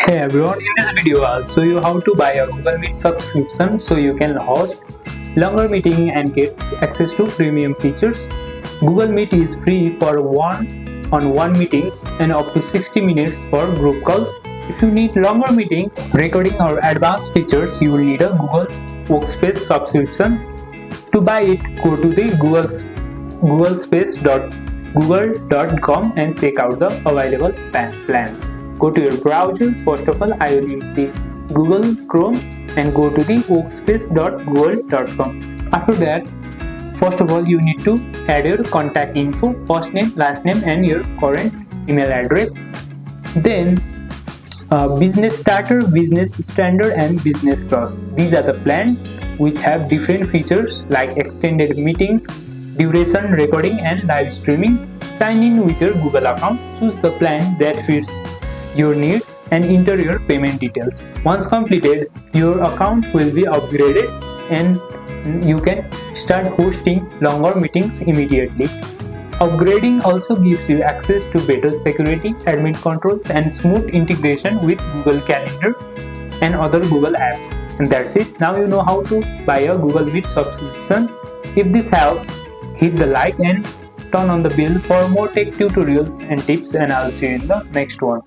Hey everyone, in this video I'll show you how to buy a Google Meet subscription so you can host longer meeting and get access to premium features. Google Meet is free for one-on-one meetings and up to 60 minutes for group calls. If you need longer meetings, recording or advanced features, you will need a Google Workspace subscription. To buy it, go to the googlespace.google.com and check out the available plans. Go to your browser. First of all, I will use the Google Chrome and go to the workspace.google.com. After that, first of all, you need to add your contact info, first name, last name, and your current email address. Then, Business Starter, Business Standard, and Business Plus. These are the plans which have different features like extended meeting, duration, recording, and live streaming. Sign in with your Google account. Choose the plan that fits your needs and enter your payment details. Once completed, your account will be upgraded and you can start hosting longer meetings immediately. Upgrading also gives you access to better security, admin controls, and smooth integration with Google Calendar and other Google apps. And that's it. Now you know how to buy a Google Meet subscription. If this helped, hit the like and turn on the bell for more tech tutorials and tips, and I'll see you in the next one.